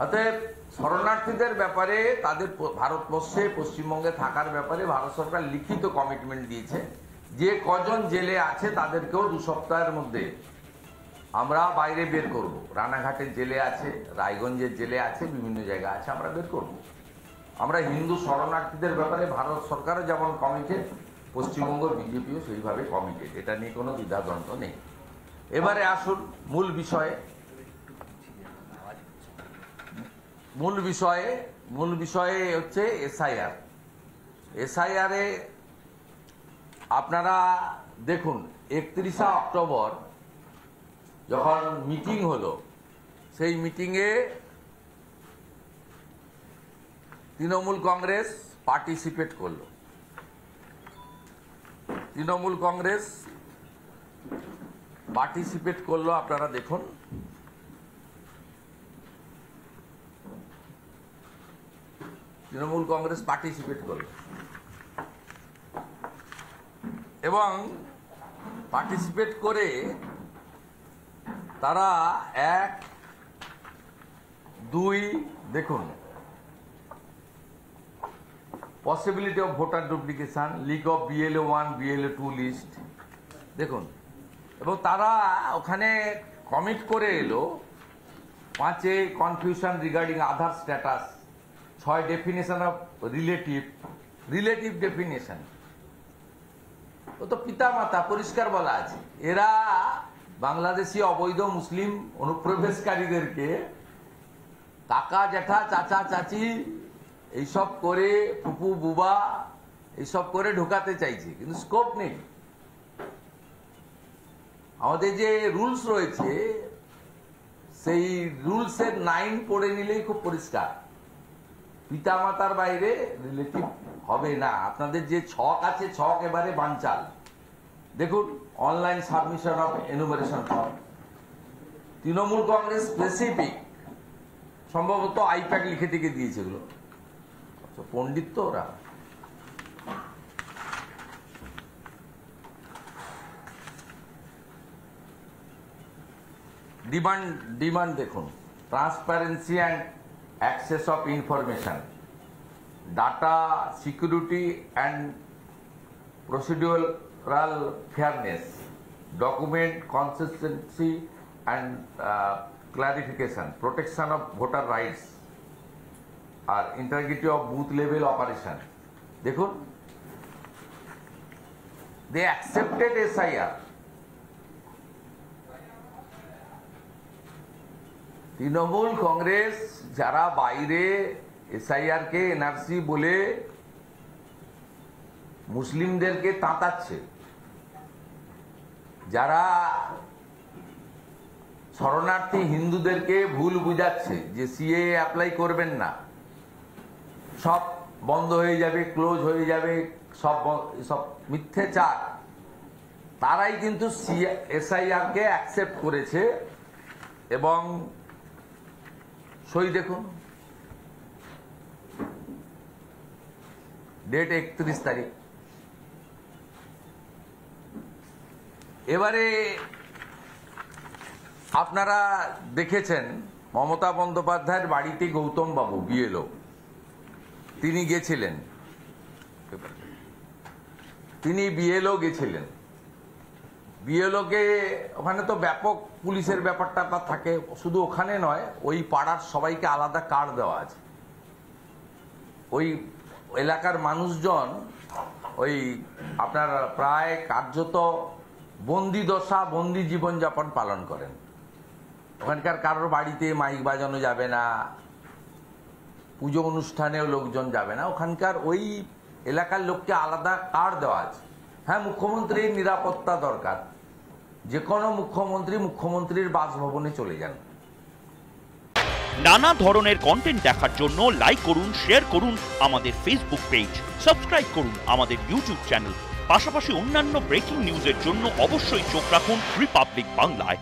অতএব শরণার্থীদের ব্যাপারে তাদের ভারতবর্ষে পশ্চিমবঙ্গে থাকার ব্যাপারে ভারত সরকার লিখিত কমিটমেন্ট দিয়েছে। যে কজন জেলে আছে তাদেরকেও 2 সপ্তাহের মধ্যে আমরা বাইরে বের করব। রানাঘাটের জেলে আছে, রায়গঞ্জের জেলে আছে, বিভিন্ন জায়গা আছে, আমরা বের করব। আমরা হিন্দু শরণার্থীদের ব্যাপারে ভারত সরকারও যেমন কমিটেড, পশ্চিমবঙ্গ বিজেপিও সেইভাবে কমিটেড, এটা নিয়ে কোনো দ্বিধাদ্বন্দ্ব নেই। এবারে আসুন মূল বিষয়ে হচ্ছে এসআইআর। এসআইআরে আপনারা দেখুন 31শে অক্টোবর যখন মিটিং হলো, সেই মিটিংয়ে তৃণমূল কংগ্রেস পার্টিসিপেট করলো। আপনারা দেখুন, তৃণমূল কংগ্রেস পার্টিসিপেট করলো এবং পার্টিসিপেট করে তারা 1, 2 দেখুন, possibility of voter duplication, leak of BLO 1, BLO 2 list দেখুন, এবং তারা ওখানে কমিট করে এলো 5 confusion regarding Aadhaar status, 6 definition of relative definition. ও তো পিতা মাতা পরিষ্কার বলা আছে। এরা বাংলাদেশি অবৈধ মুসলিম অনুপ্রবেশকারীদেরকে কাকা জ্যাঠা চাচা চাচি এইসব করে, ফুপু বুবা এইসব করে ঢোকাতে চাইছে, কিন্তু স্কোপ নেই। আমাদের যে রুলস রয়েছে সেই রুলসের 9 পড়ে নিলেই খুব পরিষ্কার, পিতা মাতার বাইরে রিলেটিভ হবে না। আপনাদের যে ছক আছে, ছক এবারে বানচাল। দেখুন, online submission of enumeration form, Trinamool Congress specific সম্ভবত আইপ্যাক লিখে টিকে দিয়েছে এগুলো, পণ্ডিত তো ওরা। ডিমান্ড দেখুন, transparency and access of information, data security and procedural fairness, document consistency and clarification, protection of voter rights আর integrity of booth level operation। দেখুন, they accepted SIR। Trinamool Congress যারা বাইরে SIR কে NRC বলে মুসলিমদেরকে তাঁতাচ্ছে, যারা শরণার্থী হিন্দুদেরকে ভুল বুঝাচ্ছে যে CA অ্যাপ্লাই করবেন না, সব বন্ধ হয়ে যাবে, ক্লোজ হয়ে যাবে, সব মিথ্যাচার, তারাই কিন্তু SIR কে অ্যাকসেপ্ট করেছে। এবং সই দেখুন, ডেট 31 তারিখ। এবারে আপনারা দেখেছেন মমতা বন্দ্যোপাধ্যায়ের বাড়িতে গৌতম বাবু BLO তিনি গেছিলেন, BLO কে ওখানে তো ব্যাপক পুলিশের ব্যাপারটা থাকে, শুধু ওখানে নয়, ওই পাড়ার সবাইকে আলাদা কার্ড দেওয়া আছে। ওই এলাকার মানুষজন ওই আপনার প্রায় কার্যত বন্দি দশা, বন্দি জীবনযাপন পালন করেন। ওখানকার কারোর বাড়িতে মাইক বাজানো যাবে না, পুজো অনুষ্ঠানেও লোকজন যাবে না, ওখানকার ওই এলাকার লোককে আলাদা কার্ড দেওয়া আছে। হ্যাঁ, মুখ্যমন্ত্রীর নিরাপত্তা দরকার, যে কোনো মুখ্যমন্ত্রীর বাসভবনে চলে যান। নানা ধরনের কন্টেন্ট দেখার জন্য লাইক করুন, শেয়ার করুন আমাদের ফেসবুক পেজ, সাবস্ক্রাইব করুন আমাদের ইউটিউব চ্যানেল। পাশাপাশি অন্যান্য ব্রেকিং নিউজের জন্য অবশ্যই চোখ রাখুন রিপাবলিক বাংলায়।